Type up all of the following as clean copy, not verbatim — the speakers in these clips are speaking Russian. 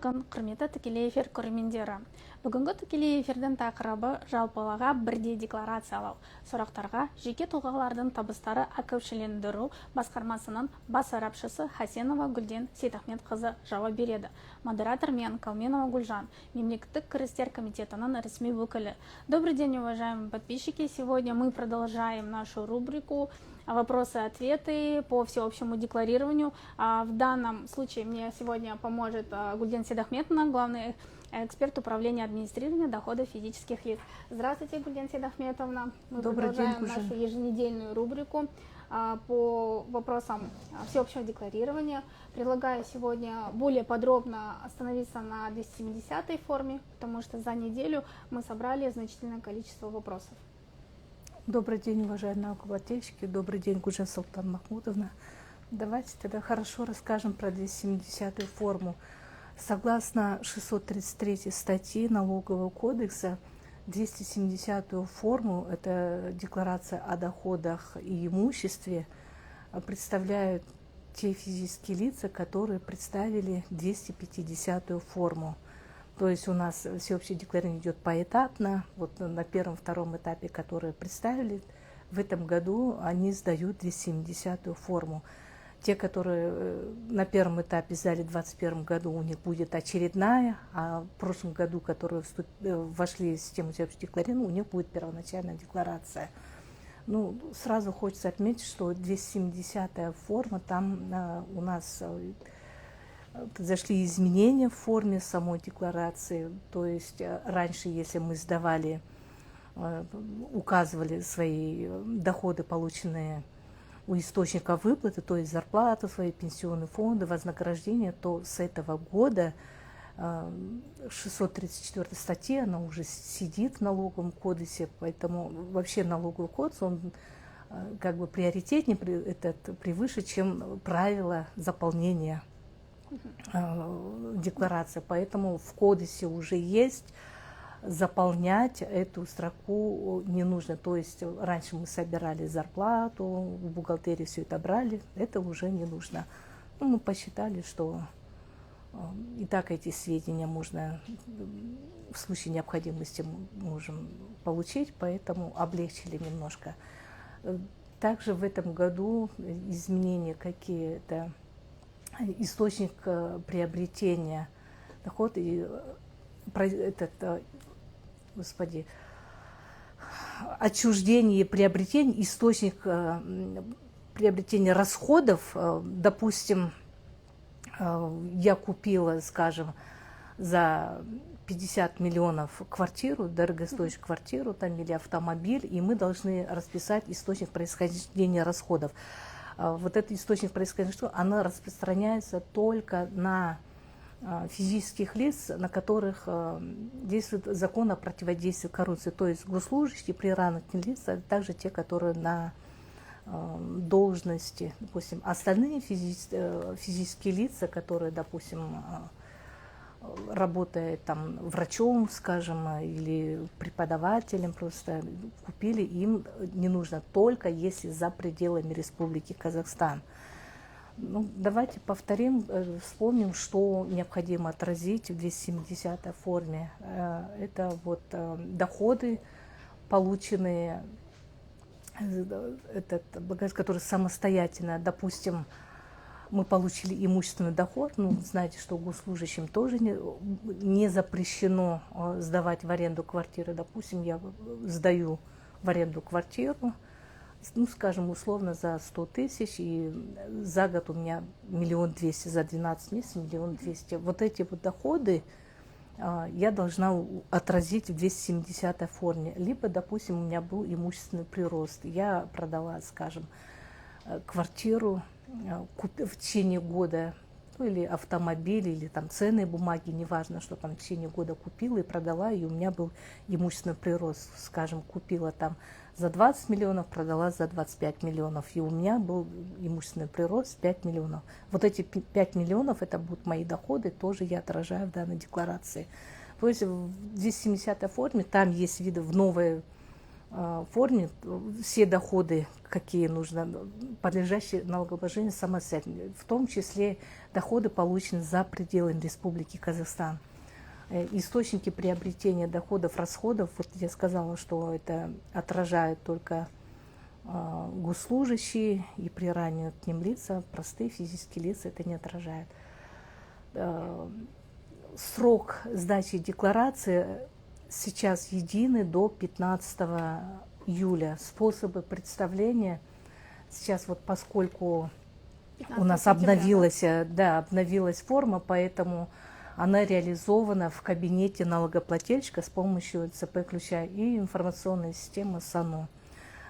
күн құрметті тікелей эфир көрермендері. Бүгінгі тікелей эфирдің тақырыбы жалпылыға бірдей декларациялау. Сұрақтарға жеке тұлғалардың табыстары әкімшілендіру басқармасының бас сарапшысы Хасенова Гүлден Сейтахметқызы жауап береді. Модератор мен Кауменова Гульжан, Мемлекеттік кірістер комитетінің ресми өкілі. Добрый день, уважаемые подписчики. Сегодня мы продолжаем нашу рубрику «Вопросы-ответы по всеобщему декларированию». В данном случае мне сегодня поможет Гульден Сейтахметовна, главный эксперт управления администрирования доходов физических лиц. Здравствуйте, Гульден Сейтахметовна. Мы продолжаем нашу еженедельную рубрику по вопросам всеобщего декларирования. Предлагаю сегодня более подробно остановиться на 270-й форме, потому что за неделю мы собрали значительное количество вопросов. Добрый день, уважаемые налогоплательщики. Добрый день, Гульжан Султан Махмудовна. Давайте тогда хорошо расскажем про 270-ю форму. Согласно 633 статьи Налогового кодекса, 270-ю форму, это декларация о доходах и имуществе, представляют те физические лица, которые представили 250-ю форму. То есть у нас всеобщее декларирование идет поэтапно. Вот на первом-втором этапе, которые представили, в этом году они сдают 270-ю форму. Те, которые на первом этапе сдали в 2021 году, у них будет очередная, а в прошлом году, которые вошли в систему всеобщего декларирования, у них будет первоначальная декларация. Ну, сразу хочется отметить, что 270-я форма, там у нас зашли изменения в форме самой декларации. То есть раньше, если мы сдавали, указывали свои доходы, полученные у источника выплаты, то есть зарплату, свои пенсионные фонды, вознаграждения, то с этого года 634 статья, она уже сидит в налоговом кодексе, поэтому вообще налоговый кодекс, он как бы приоритетнее превыше, чем правила заполнения декларации. Поэтому в кодексе уже есть, заполнять эту строку не нужно. То есть раньше мы собирали зарплату, в бухгалтерии все это брали, это уже не нужно. Ну, мы посчитали, что и так эти сведения можно в случае необходимости можем получить, поэтому облегчили немножко. Также в этом году изменения какие-то, источник приобретения дохода и отчуждение и приобретение, источник приобретения расходов. Допустим, я купила, скажем, за 50 миллионов квартиру, дорогостоящую квартиру там, или автомобиль, и мы должны расписать источник происхождения расходов. Вот этот источник происхождения расходов, она распространяется только на физических лиц, на которых действует закон о противодействии коррупции, то есть госслужащие, приравненные лица, а также те, которые на должности, допустим, остальные физические лица, которые, допустим, работают там врачом, скажем, или преподавателем, просто купили, им не нужно, только если за пределами Республики Казахстан. Ну, давайте повторим, вспомним, что необходимо отразить в 270-й форме. Это вот доходы, полученные, которые самостоятельно, допустим, мы получили имущественный доход, ну, знаете, что госслужащим тоже не запрещено сдавать в аренду квартиры. Допустим, я сдаю в аренду квартиру, ну, скажем, условно за 100 тысяч, и за год у меня 1 200 000, за 12 месяцев 1 200 000. Вот эти вот доходы я должна отразить в 270-й форме. Либо, допустим, у меня был имущественный прирост. Я продала, скажем, квартиру в течение года, ну, или автомобиль, или там ценные бумаги, неважно, что там в течение года купила и продала, и у меня был имущественный прирост, скажем, купила там за 20 миллионов, продала за 25 миллионов, и у меня был имущественный прирост 5 миллионов. Вот эти 5 миллионов, это будут мои доходы, тоже я отражаю в данной декларации. То есть в 270-й форме, там есть виды в новой форме все доходы, какие нужно, подлежащие налогообложению самостоятельно, в том числе доходы, полученные за пределами Республики Казахстан. Источники приобретения доходов, расходов, вот я сказала, что это отражают только госслужащие и при ранее к ним лица, простые физические лица это не отражает. Срок сдачи декларации сейчас единый до 15 июля. Способы представления сейчас вот поскольку у нас обновилась форма, поэтому она реализована в кабинете налогоплательщика с помощью ЦП-ключа и информационной системы САНО.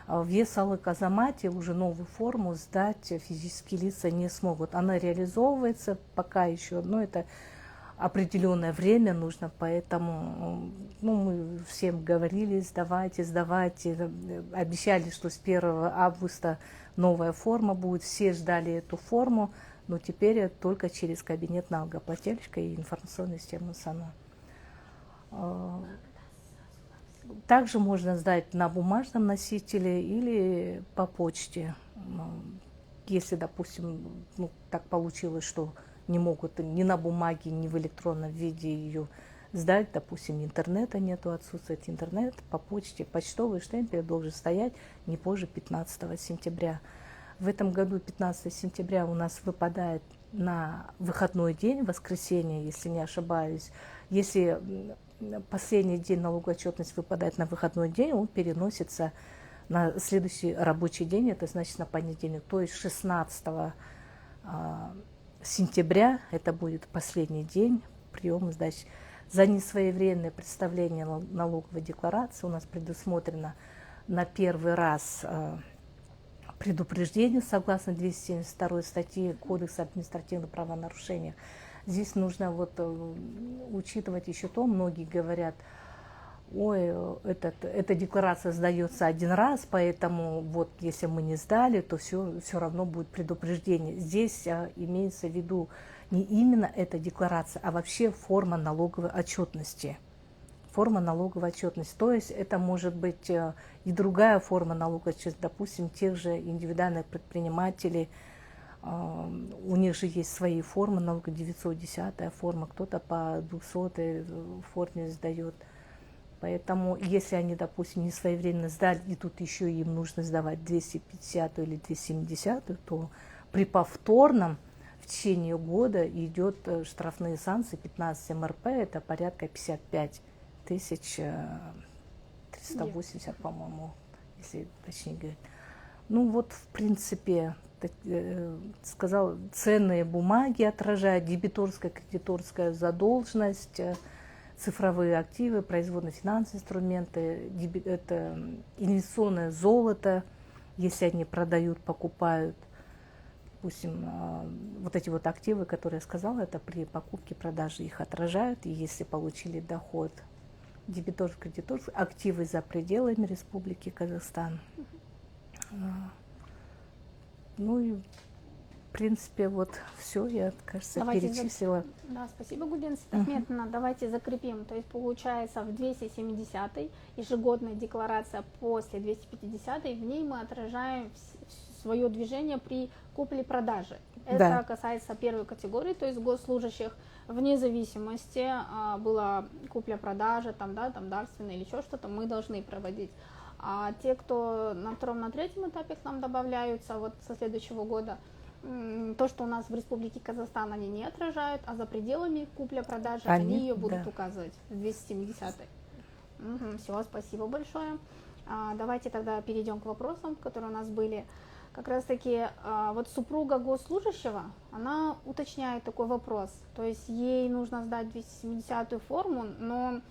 В Е-Салық-Азамате уже новую форму сдать физические лица не смогут. Она реализовывается пока еще, но это определенное время нужно, поэтому мы всем говорили, сдавайте, обещали, что с 1 августа новая форма будет, все ждали эту форму, но теперь только через кабинет налогоплательщика и информационную систему САНО. Также можно сдать на бумажном носителе или по почте. Если, допустим, так получилось, что не могут ни на бумаге, ни в электронном виде ее сдать, допустим, интернета нету, отсутствует интернет, по почте почтовый штемпель должен стоять не позже 15 сентября. В этом году 15 сентября у нас выпадает на выходной день, воскресенье, если не ошибаюсь. Если последний день налогоотчетности выпадает на выходной день, он переносится на следующий рабочий день, это значит на понедельник, то есть 16 сентября, это будет последний день приема сдачи. За несвоевременное представление налоговой декларации у нас предусмотрено на первый раз предупреждение согласно 272 статьи Кодекса административных правонарушений. Здесь нужно учитывать еще то, многие говорят, ой, эта декларация сдается один раз, поэтому если мы не сдали, то все равно будет предупреждение. Здесь имеется в виду не именно эта декларация, а вообще форма налоговой отчетности. Форма налоговой отчетности. То есть это может быть и другая форма налоговой отчетности, допустим, тех же индивидуальных предпринимателей. У них же есть свои формы, налога 910 форма, кто-то по 200 форме сдает. Поэтому, если они, допустим, не своевременно сдали, и тут еще им нужно сдавать 250 или 270, то при повторном в течение года идет штрафные санкции 15 МРП, это порядка 55 380, по-моему, если точнее говорить. В принципе, сказал, ценные бумаги отражают, дебиторская, кредиторская задолженность, цифровые активы, производные финансовые инструменты, это инвестиционное золото, если они продают, покупают. Допустим, эти активы, которые я сказала, это при покупке, продаже их отражают, и если получили доход дебиторских, кредиторских, активы за пределами Республики Казахстан. И в принципе все, я, кажется, перечислила. Да, спасибо, Гульден Ситахметовна. Давайте закрепим. То есть получается в 270-й ежегодная декларация после 250-й, в ней мы отражаем свое движение при купле-продаже. Это касается первой категории, то есть госслужащих, вне зависимости, была купля-продажа, там дарственная или еще что-то, мы должны проводить. А те, кто на втором, на третьем этапе к нам добавляются со следующего года, то, что у нас в Республике Казахстан, они не отражают, а за пределами купля-продажи они ее будут указывать в 270-й. Все, спасибо большое. Давайте тогда перейдем к вопросам, которые у нас были. Как раз таки супруга госслужащего, она уточняет такой вопрос. То есть ей нужно сдать 270-ю форму, но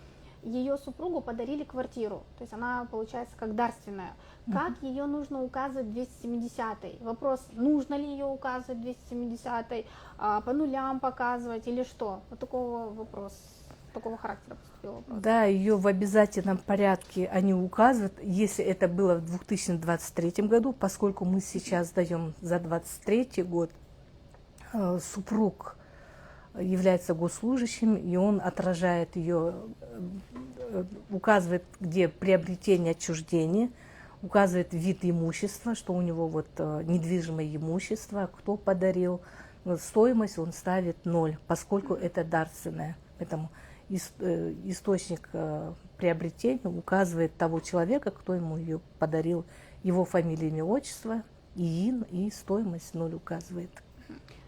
ее супругу подарили квартиру, то есть она получается как дарственная. Как ее нужно указывать 270-й? Вопрос, нужно ли ее указывать 270-й, по нулям показывать или что? Такого характера поступил вопрос. Да, ее в обязательном порядке они указывают, если это было в 2023 году, поскольку мы сейчас сдаем за 2023 год, супруг является госслужащим, и он отражает ее указывает, где приобретение отчуждения, указывает вид имущества, что у него вот недвижимое имущество, кто подарил. Стоимость он ставит 0, поскольку это дарственное. Поэтому источник приобретения указывает того человека, кто ему ее подарил, его фамилия, имя, отчество, ИИН, и стоимость 0 указывает.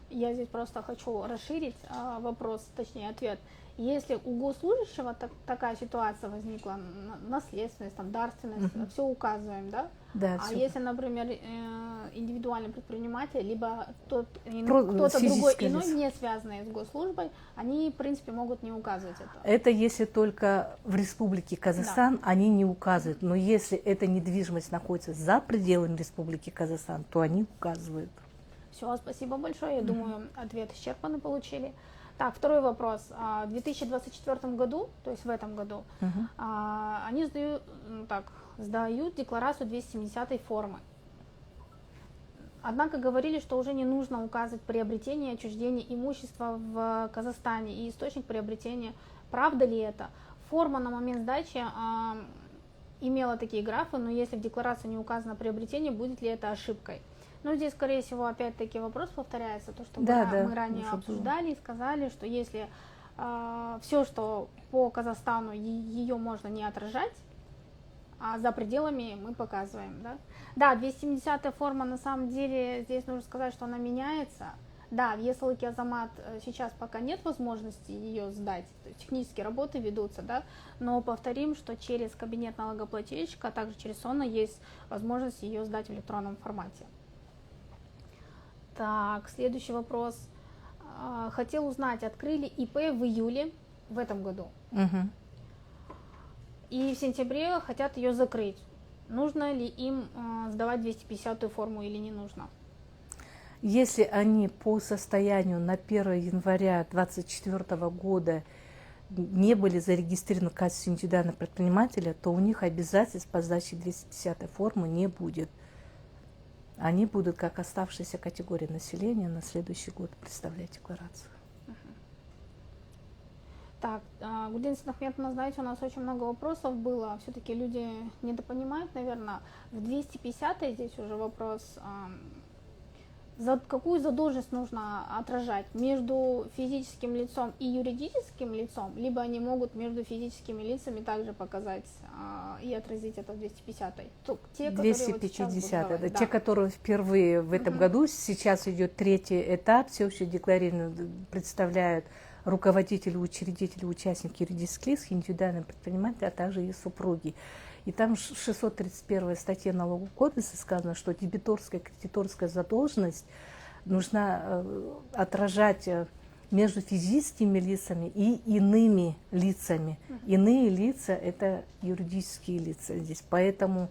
Я здесь просто хочу расширить вопрос, точнее ответ. Если у госслужащего такая ситуация возникла, наследственность, там, дарственность, все указываем, да? Да, А всё. если, например, индивидуальный предприниматель, либо кто-то другой иной, не связанный с госслужбой, они, в принципе, могут не указывать это. Это если только в Республике Казахстан, да, они не указывают. Но если эта недвижимость находится за пределами Республики Казахстан, то они указывают. Все, спасибо большое. Я думаю, ответ исчерпанный получили. Так, второй вопрос. В 2024 году, то есть в этом году, они сдают декларацию 270 формы. Однако говорили, что уже не нужно указывать приобретение и отчуждение имущества в Казахстане и источник приобретения. Правда ли это? Форма на момент сдачи имела такие графы, но если в декларации не указано приобретение, будет ли это ошибкой? Ну, здесь, скорее всего, опять-таки вопрос повторяется, то, что мы ранее обсуждали и сказали, что если все, что по Казахстану, ее можно не отражать, а за пределами мы показываем, да? Да, 270-я форма, на самом деле, здесь нужно сказать, что она меняется. Да, в Ясалыке Азамат сейчас пока нет возможности ее сдать, технические работы ведутся, да, но повторим, что через кабинет налогоплательщика, а также через СОНа есть возможность ее сдать в электронном формате. Так, следующий вопрос. Хотел узнать, открыли ИП в июле в этом году. И в сентябре хотят ее закрыть. Нужно ли им сдавать 250-ю форму или не нужно? Если они по состоянию на 1 января 2024 года не были зарегистрированы в качестве индивидуального предпринимателя, то у них обязательств по сдаче 250-й формы не будет. Они будут, как оставшаяся категория населения, на следующий год представлять декларацию. Так, Гульден Сейдахметовна, знаете, у нас очень много вопросов было. Все-таки люди недопонимают, наверное. В 250-й здесь уже вопрос, за какую задолженность нужно отражать между физическим лицом и юридическим лицом, либо они могут между физическими лицами также показать и отразить это в 250-й. 250, вот да. Те, которые впервые в этом году, сейчас идет третий этап, все еще декларированно представляют руководители, учредители, участники юридических лиц, индивидуальные предприниматели, а также и супруги. И там в 631 статье Налогового кодекса сказано, что дебиторская, кредиторская задолженность нужно отражать между физическими лицами и иными лицами. Иные лица – это юридические лица здесь. Поэтому,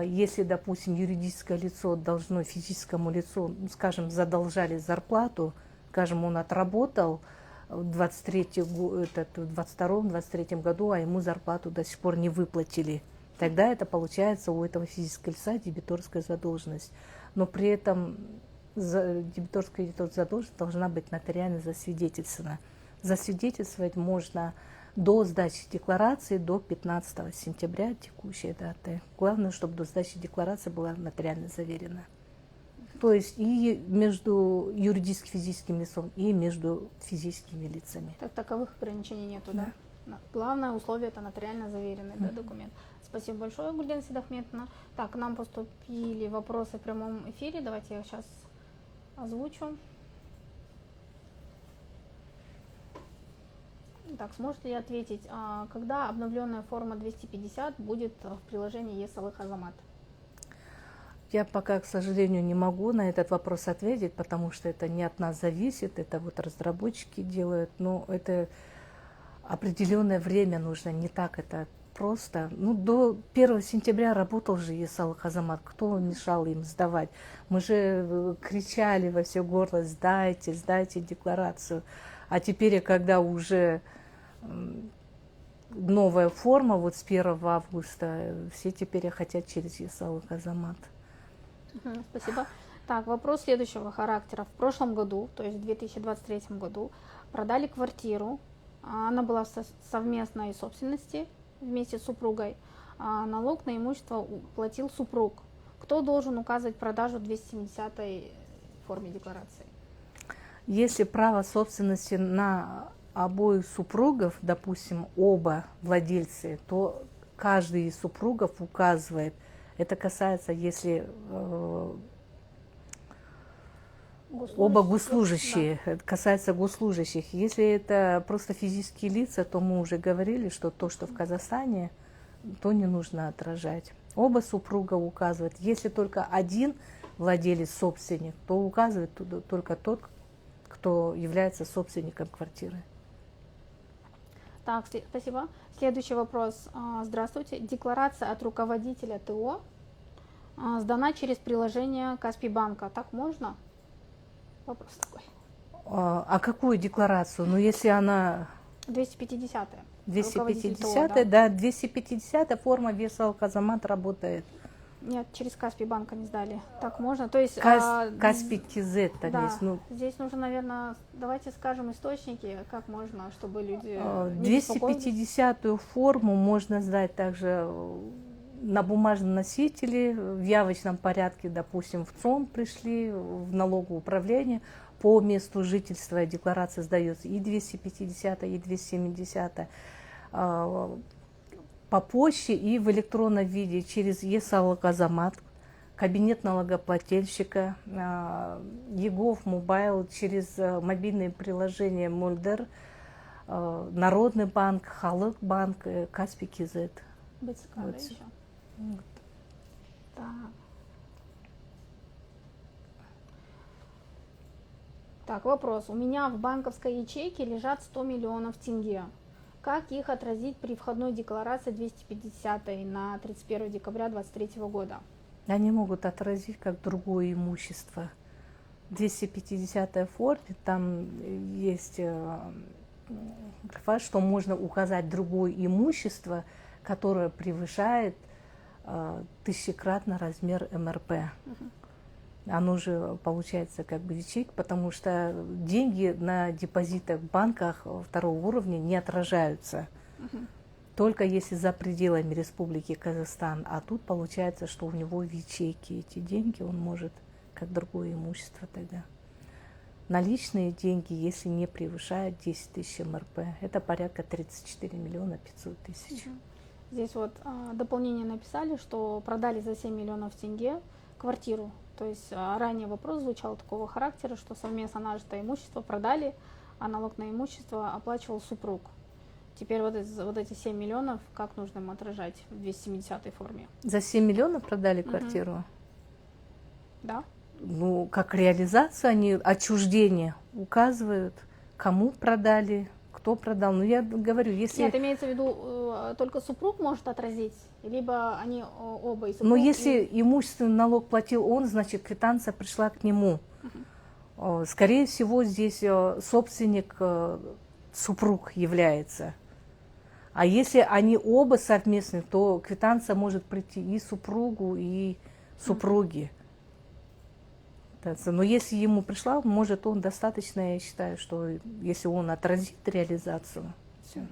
если, допустим, юридическое лицо должно физическому лицу, скажем, задолжали зарплату, скажем, он отработал в 22-23 году, а ему зарплату до сих пор не выплатили. Тогда это получается у этого физического лица дебиторская задолженность. Но при этом дебиторская задолженность должна быть нотариально засвидетельствована. Засвидетельствовать можно до сдачи декларации до 15 сентября текущей даты. Главное, чтобы до сдачи декларации была нотариально заверена. То есть и между юридическим физическим лицом, и между физическими лицами. Так, таковых ограничений нету, да? Главное условие – это нотариально заверенный документ. Спасибо большое, Гульден Сейдахметовна. Так, к нам поступили вопросы в прямом эфире. Давайте я их сейчас озвучу. Так, сможете ли ответить, когда обновленная форма 250 будет в приложении Ясалык Азамат? Я пока, к сожалению, не могу на этот вопрос ответить, потому что это не от нас зависит, это вот разработчики делают, но это определенное время нужно, не так это просто. Ну, до 1 сентября работал же Ясалык Азамат, кто мешал им сдавать? Мы же кричали во все горло: сдайте, сдайте декларацию. А теперь, когда уже новая форма, вот с 1 августа, все теперь хотят через Ясалык Азамат. Спасибо. Так, вопрос следующего характера. В прошлом году, то есть в 2023 году, продали квартиру. Она была в совместной собственности вместе с супругой, а налог на имущество платил супруг. Кто должен указывать продажу в 270-й форме декларации? Если право собственности на обоих супругов, допустим, оба владельцы, то каждый из супругов указывает. Это касается, если оба госслужащие, Да. это касается госслужащих. Если это просто физические лица, то мы уже говорили, что то, что в Казахстане, то не нужно отражать. Оба супруга указывают. Если только один владелец собственник, то указывает только тот, кто является собственником квартиры. Так, спасибо. Следующий вопрос. Здравствуйте. Декларация от руководителя ТО сдана через приложение Каспий банка. Так можно? Вопрос такой. А какую декларацию? Ну, если она 250-я. 250, да, 250 форма Весал Казамат работает. Нет, через Каспий банк они сдали. Так можно? То есть... Каспий КЗ там да, есть. Ну, здесь нужно, наверное, давайте скажем источники, как можно, чтобы люди... не 250-ю форму можно сдать также на бумажном носителе, в явочном порядке, допустим, в ЦОН пришли, в налоговое управление, по месту жительства декларация сдается и 250, и 270 по почте и в электронном виде через ЕСАЛ Казамат, кабинет налогоплательщика, ЕГОВ Мобайл, через мобильные приложения Мольдер, Народный банк, Халық банк, Каспий КЗ. БЦК, Вот. да, еще? Так. Так, вопрос. У меня в банковской ячейке лежат 100 миллионов тенге. Как их отразить при входной декларации 250 на 31 декабря 2023 года? Они могут отразить как другое имущество. В 250 форме там есть что можно указать другое имущество, которое превышает тысячекратно размер МРП. Оно же получается как бы ячейка, потому что деньги на депозитах в банках второго уровня не отражаются. Только если за пределами Республики Казахстан. А тут получается, что у него в ячейке эти деньги, он может как другое имущество тогда. Наличные деньги, если не превышают 10 тысяч МРП, это порядка 34 миллиона 500 тысяч. Здесь вот дополнение написали, что продали за 7 миллионов тенге квартиру. То есть ранее вопрос звучал такого характера, что совместно нажитое имущество продали, а налог на имущество оплачивал супруг. Теперь вот эти 7 миллионов, как нужно им отражать в 270-й форме? За 7 миллионов продали квартиру? Да. Ну, как реализацию, они отчуждение указывают, кому продали, кто продал. Ну, я говорю, если... Нет, имеется в виду, только супруг может отразить, либо они оба и супруг... Но если имущественный налог платил он, значит, квитанция пришла к нему. Скорее всего, здесь собственник супруг является. А если они оба совместны, то квитанция может прийти и супругу, и супруге. Но если ему пришла, может он достаточно, я считаю, что если он отразит реализацию. Все.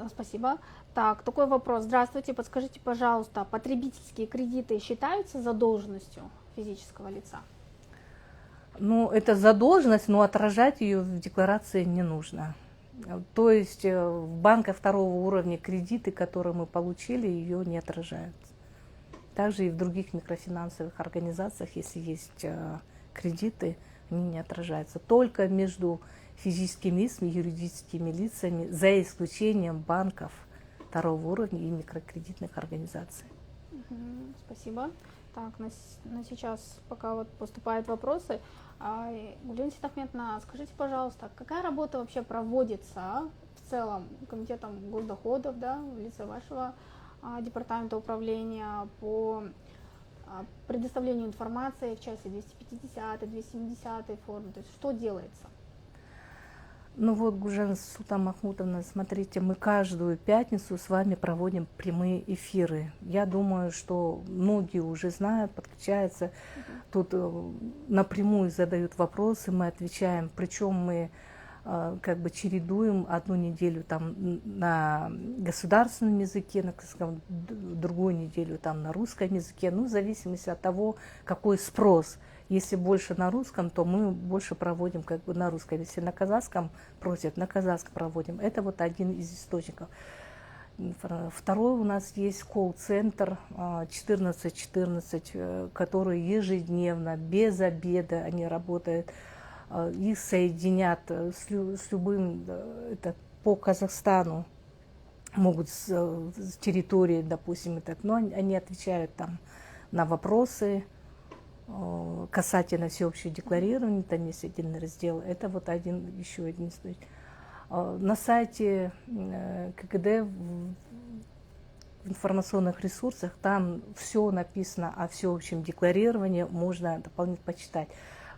Спасибо. Так, такой вопрос. Здравствуйте, подскажите, пожалуйста, потребительские кредиты считаются задолженностью физического лица? Ну, это задолженность, но отражать ее в декларации не нужно. То есть в банках второго уровня кредиты, которые мы получили, ее не отражают. Также и в других микрофинансовых организациях, если есть кредиты, они не отражаются. Только между физическими лицами и юридическими лицами, за исключением банков второго уровня и микрокредитных организаций. Спасибо. Так, на сейчас, пока вот поступают вопросы, Гульден Сейтахметовна, скажите, пожалуйста, какая работа вообще проводится в целом комитетом госдоходов, да, в лице вашего департамента управления по предоставлению информации в части 250, 270 формы, то есть что делается? Ну вот, Гульжан Султан Махмутовна, смотрите, мы каждую пятницу с вами проводим прямые эфиры. Я думаю, что многие уже знают, подключаются, тут напрямую задают вопросы, мы отвечаем. Причем мы как бы чередуем одну неделю там на государственном языке, на казахском, другую неделю там на русском языке, ну, в зависимости от того, какой спрос. Если больше на русском, то мы больше проводим как бы на русском. Если на казахском просят, на казахском проводим. Это вот один из источников. Второй у нас есть колл-центр 1414, который ежедневно, без обеда они работают. Их соединят с любым, это по Казахстану, могут с территории, допустим, и так, но они отвечают там на вопросы касательно всеобщего декларирования, там есть отдельный раздел. Это вот еще один источник. На сайте КГД в информационных ресурсах там все написано о всеобщем декларировании, можно дополнительно почитать.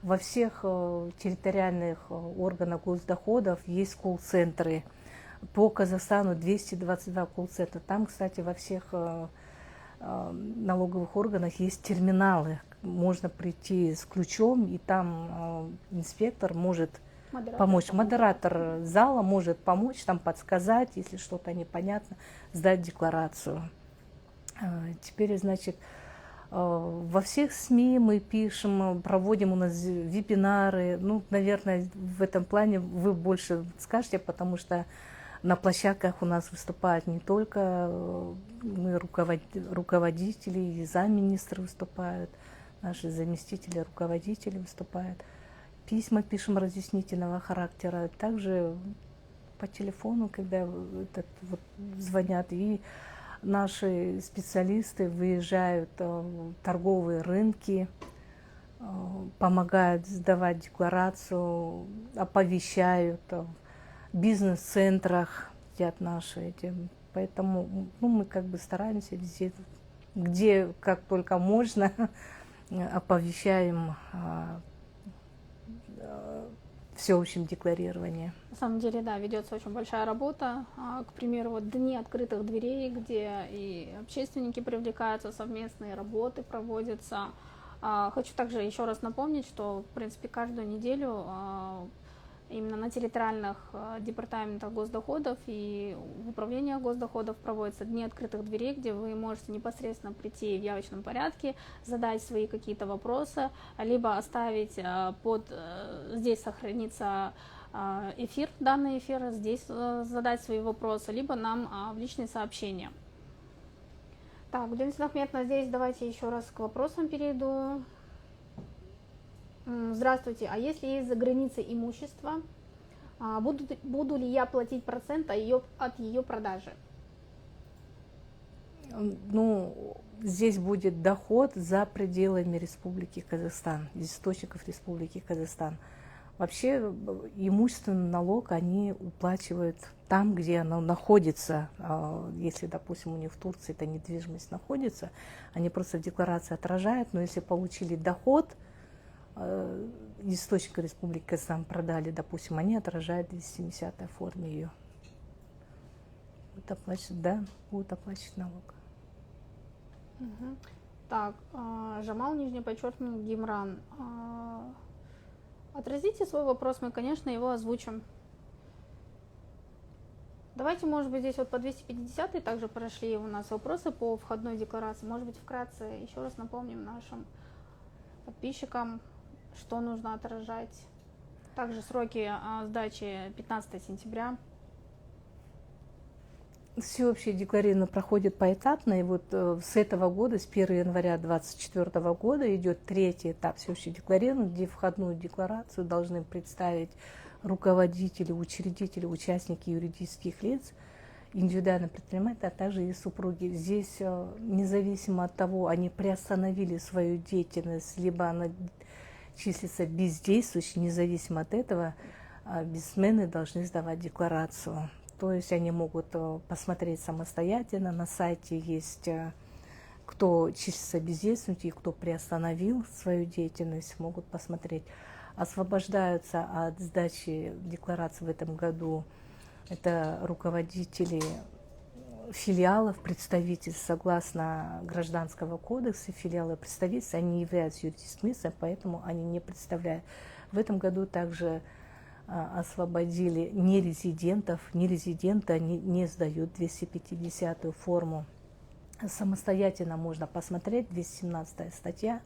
Во всех территориальных органах госдоходов есть колл-центры. По Казахстану 222 колл-центра. Там, кстати, во всех налоговых органах есть терминалы. Можно прийти с ключом, и там инспектор может помочь. Модератор зала может помочь, там подсказать, если что-то непонятно, сдать декларацию. Теперь, значит, во всех СМИ мы пишем, проводим у нас вебинары. Ну, наверное, в этом плане вы больше скажете, потому что на площадках у нас выступают не только мы, руководители, и замминистры выступают, наши заместители, руководители выступают. Письма пишем разъяснительного характера. Также по телефону, когда звонят, и наши специалисты выезжают в торговые рынки, помогают сдавать декларацию, оповещают в бизнес-центрах, сидят наши эти. Поэтому мы как бы стараемся везде, где как только можно, оповещаем всеобщем декларировании. На самом деле, да, ведется очень большая работа. К примеру, вот дни открытых дверей, где и общественники привлекаются, совместные работы проводятся. Хочу также еще раз напомнить, что, в принципе, каждую неделю именно на территориальных департаментах госдоходов и в управлениях госдоходов проводятся дни открытых дверей, где вы можете непосредственно прийти в явочном порядке, задать свои какие-то вопросы, либо оставить здесь сохранится эфир, данный эфир, здесь задать свои вопросы, либо нам в личные сообщения. Так, Денис Ахметовна, здесь давайте еще раз к вопросам перейду. Здравствуйте, а если есть за границей имущество, буду ли я платить процент от ее продажи? Ну, здесь будет доход за пределами Республики Казахстан, из источников Республики Казахстан. Вообще имущественный налог они уплачивают там, где оно находится. Если, допустим, у них в Турции эта недвижимость находится, они просто в декларации отражают, но если получили доход, из источника Республики Казахстан продали, допустим, они отражают в 270-й форме ее. Будут оплачивать налог. Угу. Так, Жамал, нижнее подчеркивание, Гимран. Отразите свой вопрос, мы, конечно, его озвучим. Давайте, может быть, здесь вот по 250-й также прошли у нас вопросы по входной декларации. Может быть, вкратце еще раз напомним нашим подписчикам, что нужно отражать. Также сроки сдачи 15 сентября. Всеобщее декларирование проходит поэтапно, и вот с этого года, с 1 января 2024 года идет третий этап всеобщего декларирования, где входную декларацию должны представить руководители, учредители, участники юридических лиц, индивидуальные предприниматели, а также и супруги. Здесь независимо от того, они приостановили свою деятельность, либо она числится бездействующей, независимо от этого, бизнесмены должны сдавать декларацию. То есть они могут посмотреть самостоятельно, на сайте есть кто числится бездействующим и кто приостановил свою деятельность, могут посмотреть. Освобождаются от сдачи декларации в этом году это руководители филиалов, представительств согласно Гражданского кодекса, филиалы представительств, они являются юридическими лицами, поэтому они не представляют. В этом году также освободили нерезидентов. Нерезиденты они не сдают 250-ю форму. Самостоятельно можно посмотреть, 217 статья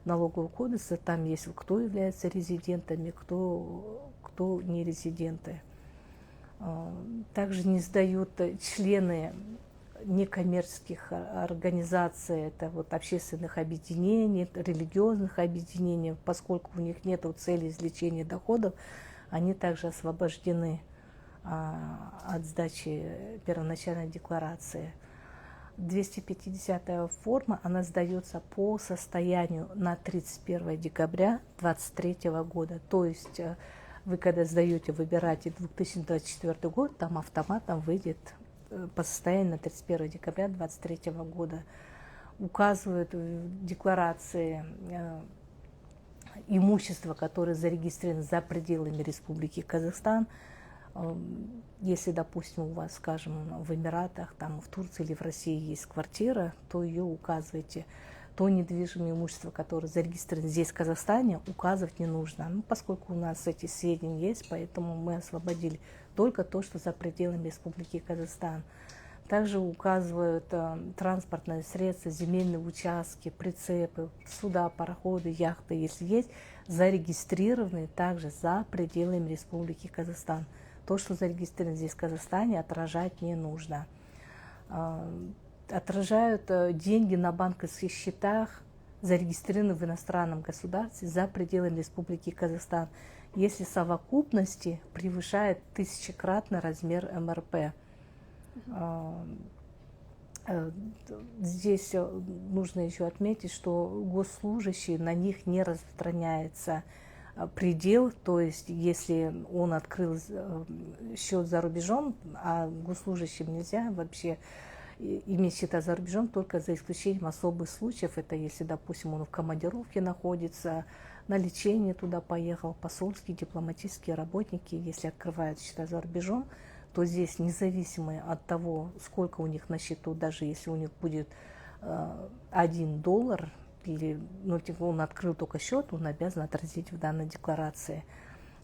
Налогового кодекса, там есть, кто является резидентами, кто не резиденты. Также не сдают члены некоммерческих организаций, это вот общественных объединений, религиозных объединений, поскольку у них нет цели извлечения доходов, они также освобождены от сдачи первоначальной декларации. 250-я форма, она сдается по состоянию на 31 декабря 2023 года. То есть вы, когда сдаете, выбираете 2024 год, там автоматом выйдет по состоянию на 31 декабря 2023 года. Указывают в декларации имущество, которое зарегистрировано за пределами Республики Казахстан. Если, допустим, у вас, скажем, в Эмиратах, там, в Турции или в России есть квартира, то ее указывайте. То недвижимое имущество, которое зарегистрировано здесь, в Казахстане, указывать не нужно. Ну, поскольку у нас эти сведения есть, поэтому мы освободили только то, что за пределами Республики Казахстан. Также указывают транспортные средства, земельные участки, прицепы, суда, пароходы, яхты, если есть, зарегистрированные также за пределами Республики Казахстан. То, что зарегистрировано здесь, в Казахстане, отражать не нужно. Отражают деньги на банковских счетах, зарегистрированных в иностранном государстве за пределами Республики Казахстан, если совокупности превышает 1000-кратный размер МРП. Здесь нужно еще отметить, что госслужащие, на них не распространяется предел, то есть если он открыл счет за рубежом, а госслужащим нельзя вообще иметь счета за рубежом, только за исключением особых случаев. Это если, допустим, он в командировке находится, на лечение туда поехал, посольские, дипломатические работники, если открывают счета за рубежом, то здесь независимо от того, сколько у них на счету, даже если у них будет $1, или он открыл только счет, он обязан отразить в данной декларации.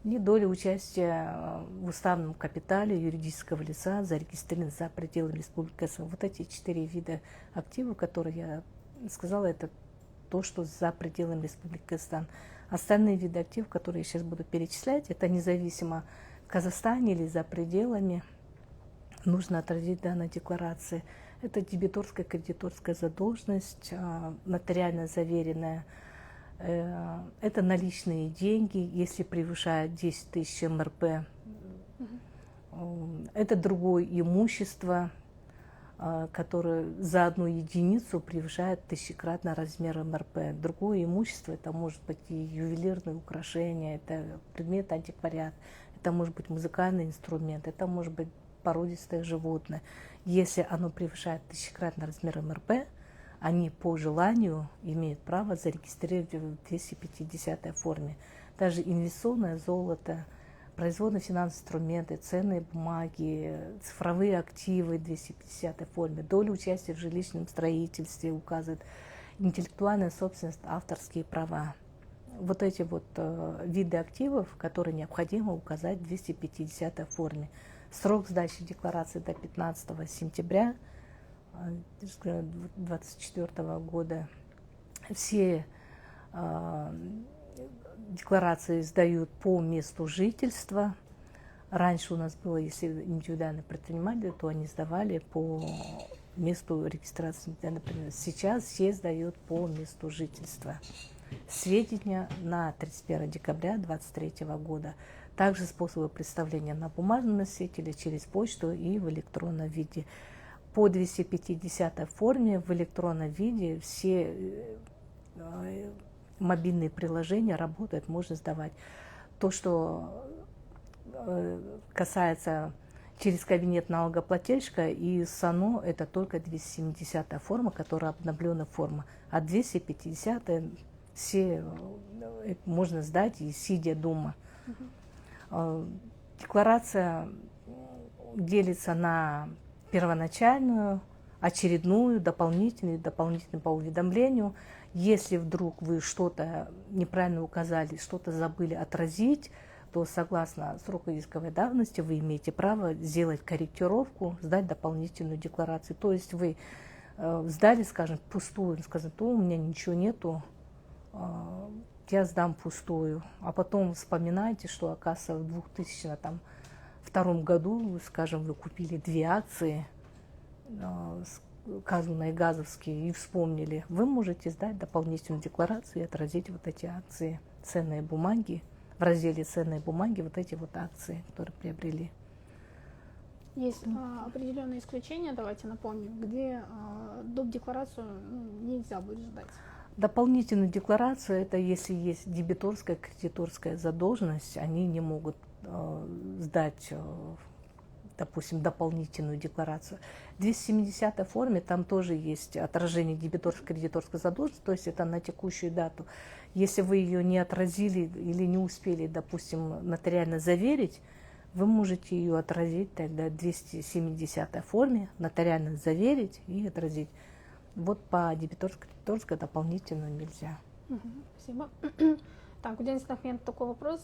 И доля участия в уставном капитале юридического лица, зарегистрирован за пределами Республики Казахстан. Вот эти 4 вида активов, которые я сказала, это то, что за пределами Республики Казахстан. Остальные виды активов, которые я сейчас буду перечислять, это независимо в Казахстане или за пределами, нужно отразить в данной декларации. Это дебиторская, кредиторская задолженность, нотариально заверенная. Это наличные деньги, если превышает 10 тысяч МРП. Это другое имущество, которое за одну единицу превышает 1000-кратный размер МРП. Другое имущество, это может быть и ювелирные украшения, это предмет антиквариат, это может быть музыкальный инструмент, это может быть породистое животное. Если оно превышает 1000-кратный размер МРП, они по желанию имеют право зарегистрировать в 250-й форме. Даже инвестиционное золото, производные финансовые инструменты, ценные бумаги, цифровые активы в 250-й форме, доля участия в жилищном строительстве указывает, интеллектуальная собственность, авторские права. Вот эти вот виды активов, которые необходимо указать в 250-й форме. Срок сдачи декларации до 15 сентября 2024 года. Все декларации сдают по месту жительства. Раньше у нас было, если индивидуальный предприниматель, то они сдавали по месту регистрации индивидуального предпринимателя. Сейчас все сдают по месту жительства. Сведения на 31 декабря 2023 года. Также способы представления на бумажном носителе, через почту и в электронном виде. По 250 форме в электронном виде все мобильные приложения работают, можно сдавать. То, что касается через кабинет налогоплательщика и САНО, это только 270 форма, которая обновленная форма. А 250 все можно сдать и сидя дома. Декларация делится на первоначальную, очередную, дополнительную по уведомлению. Если вдруг вы что-то неправильно указали, что-то забыли отразить, то согласно сроку исковой давности вы имеете право сделать корректировку, сдать дополнительную декларацию. То есть вы сдали, скажем, пустую, сказать, у меня ничего нету, я сдам пустую. А потом вспоминаете, что, оказывается, в 2002 году, скажем, вы купили 2 акции, Казуна и Газовские, и вспомнили. Вы можете сдать дополнительную декларацию и отразить вот эти акции, ценные бумаги, в разделе ценные бумаги, вот эти вот акции, которые приобрели. Есть определенные исключения, давайте напомним, где доп. Декларацию нельзя будет ждать. Дополнительную декларацию, это если есть дебиторская, кредиторская задолженность, они не могут сдать, допустим, дополнительную декларацию. В 270 форме там тоже есть отражение дебиторской, кредиторской задолженности, то есть это на текущую дату. Если вы ее не отразили или не успели, допустим, нотариально заверить, вы можете ее отразить тогда в 270 форме, нотариально заверить и отразить. Вот по дебиторской, кредиторской дополнительно нельзя. Спасибо. Так, у Денис Ахмедов такой вопрос.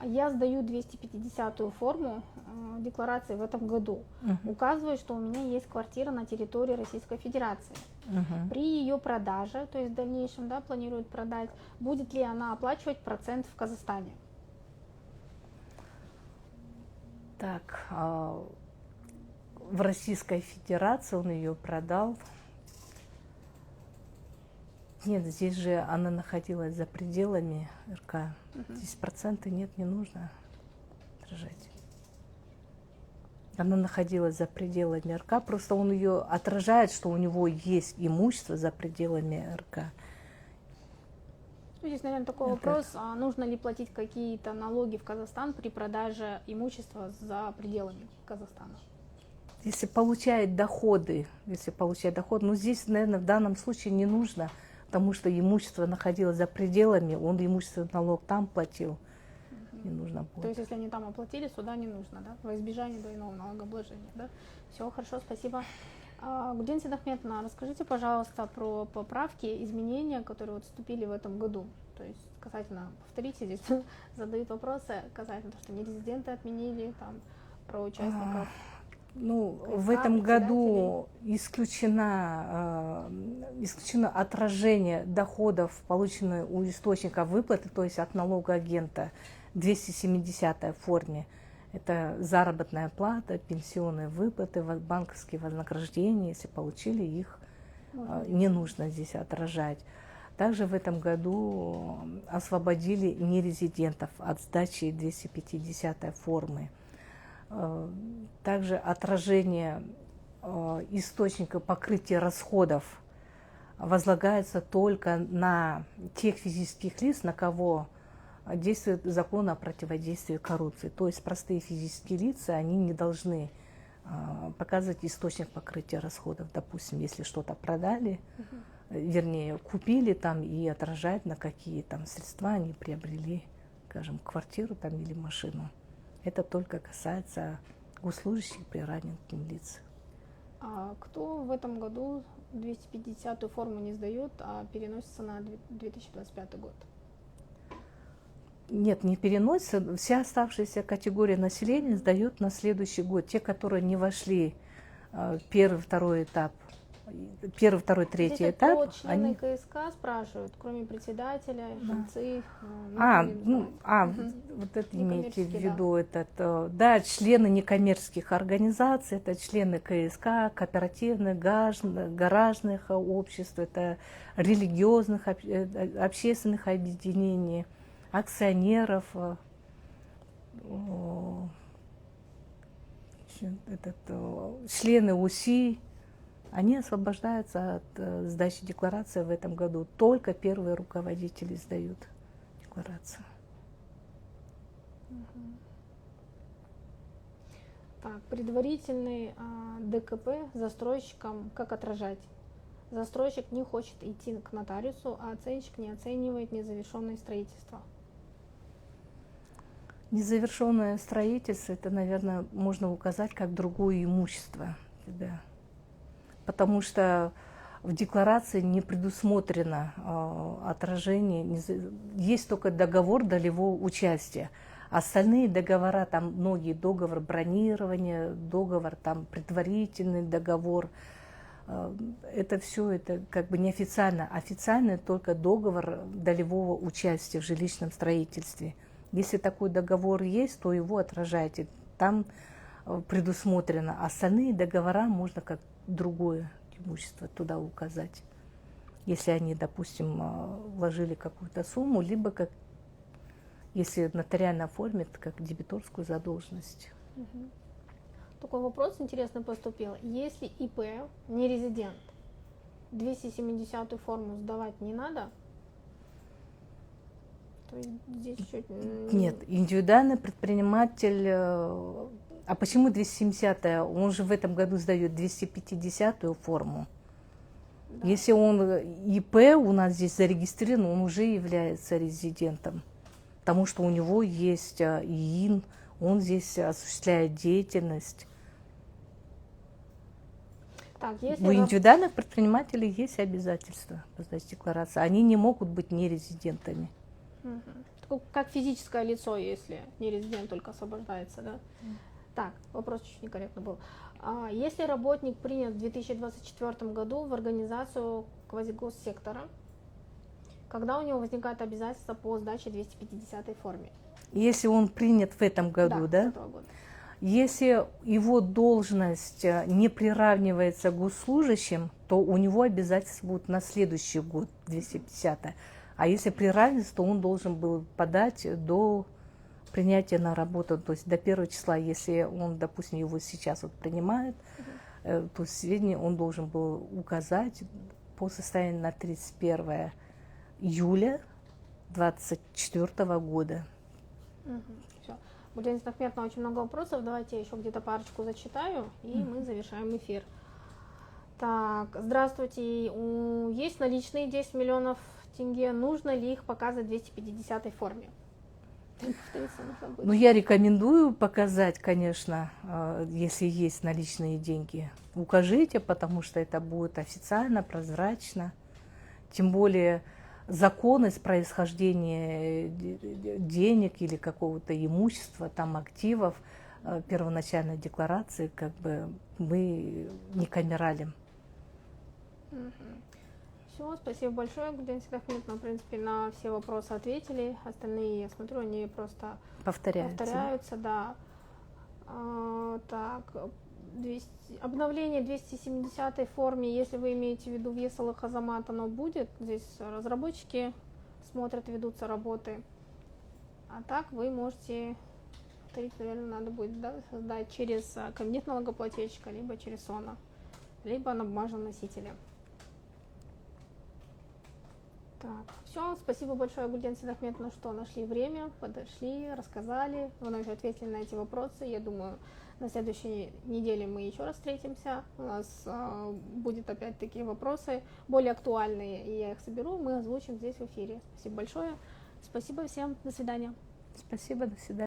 Я сдаю 250-ю форму декларации в этом году. Указываю, что у меня есть квартира на территории Российской Федерации. При ее продаже, то есть в дальнейшем, да, планируют продать, будет ли она оплачивать процент в Казахстане? Так, в Российской Федерации он ее продал. Нет, здесь же она находилась за пределами РК. Здесь проценты нет, не нужно отражать. Она находилась за пределами РК, просто он ее отражает, что у него есть имущество за пределами РК. Здесь, наверное, такой вопрос, а нужно ли платить какие-то налоги в Казахстан при продаже имущества за пределами Казахстана? Если получает доходы, но здесь, наверное, в данном случае не нужно, потому что имущество находилось за пределами, он имущественный налог там платил, не нужно будет. То есть, если они там оплатили, сюда не нужно, да, во избежание двойного налогообложения, да? Все, хорошо, спасибо. Гульден Сейдахметовна, расскажите, пожалуйста, про поправки, изменения, которые вот вступили в этом году. То есть, касательно, повторите, здесь задают вопросы, касательно того, что нерезиденты отменили, там, про участников. В этом году исключено отражение доходов, полученных у источника выплаты, то есть от налогоагента, 270-й форме. Это заработная плата, пенсионные выплаты, банковские вознаграждения, если получили их, не нужно здесь отражать. Также в этом году освободили нерезидентов от сдачи 250-й формы. Также отражение источника покрытия расходов возлагается только на тех физических лиц, на кого действует закон о противодействии коррупции. То есть простые физические лица, они не должны показывать источник покрытия расходов. Допустим, если что-то продали, вернее, купили там и отражать, на какие там средства они приобрели, скажем, квартиру там или машину. Это только касается госслужащих при раненьким лицам. А кто в этом году 250-ю форму не сдает, а переносится на 2025 год? Нет, не переносится. Вся оставшаяся категория населения сдает на следующий год. Те, которые не вошли первый, второй этап, первый, второй, третий этап. Вот члены КСК спрашивают, кроме председателя, жильцы. Вот это имейте в виду. Да, члены некоммерческих организаций, это члены КСК, кооперативных, гаражных обществ, это религиозных, общественных объединений, акционеров, члены УСИ. Они освобождаются от сдачи декларации в этом году. Только первые руководители сдают декларацию. Так, предварительный ДКП застройщикам как отражать? Застройщик не хочет идти к нотариусу, а оценщик не оценивает незавершенное строительство. Незавершенное строительство, это, наверное, можно указать как другое имущество. Да. Потому что в декларации не предусмотрено отражение, есть только договор долевого участия. Остальные договора, там многие договор бронирования, договор там предварительный договор, это все это как бы неофициально. Официально только договор долевого участия в жилищном строительстве. Если такой договор есть, то его отражайте. Там предусмотрено. Остальные договора можно как другое имущество туда указать. Если они, допустим, вложили какую-то сумму, либо как, если нотариально оформят, как дебиторскую задолженность. Такой вопрос интересный поступил. Если ИП не резидент, 270-ю форму сдавать не надо? То есть здесь чуть... Нет, индивидуальный предприниматель... А почему 270-я? Он же в этом году сдает 250-ю форму. Да. Если он ИП у нас здесь зарегистрирован, он уже является резидентом. Потому что у него есть ИИН, он здесь осуществляет деятельность. Так, если у индивидуальных предпринимателей есть обязательства по сдаче декларации. Они не могут быть нерезидентами. Как физическое лицо, если не резидент, только освобождается, да? Так, вопрос чуть некорректно был. Если работник принят в 2024 году в организацию квазигоссектора, когда у него возникает обязательство по сдаче 250-й форме? Если он принят в этом году, да? Если его должность не приравнивается к госслужащим, то у него обязательства будут на следующий год 250-я. А если приравнивается, то он должен был подать до принятия на работу, то есть до 1 числа, если он, допустим, его сейчас вот принимает, то сведения он должен был указать по состоянию на 31 июля 2024 года. Все. Гульдениса Ахметовна, очень много вопросов, давайте еще где-то парочку зачитаю, и мы завершаем эфир. Так, здравствуйте, есть наличные 10 миллионов тенге, нужно ли их показывать в 250-й форме? Ну, я рекомендую показать, конечно, если есть наличные деньги. Укажите, потому что это будет официально, прозрачно. Тем более законность происхождения денег или какого-то имущества, там активов, первоначальной декларации, как бы мы не камералим. Все, спасибо большое, Гульдениса Ахметовна, в принципе, на все вопросы ответили. Остальные, я смотрю, они просто повторяются, да. Так, обновление 270-й форме, если вы имеете в виду въесал и хазамат, оно будет. Здесь разработчики смотрят, ведутся работы. А так вы можете, наверное, надо будет создать через кабинет налогоплательщика, либо через СОНа, либо на бумажном носителе. Так, все, спасибо большое, Гульдениса Ахметовна, что нашли время, подошли, рассказали, вновь ответили на эти вопросы. Я думаю, на следующей неделе мы еще раз встретимся. У нас будет опять такие вопросы, более актуальные, и я их соберу, мы озвучим здесь в эфире. Спасибо большое, спасибо всем, до свидания. Спасибо, до свидания.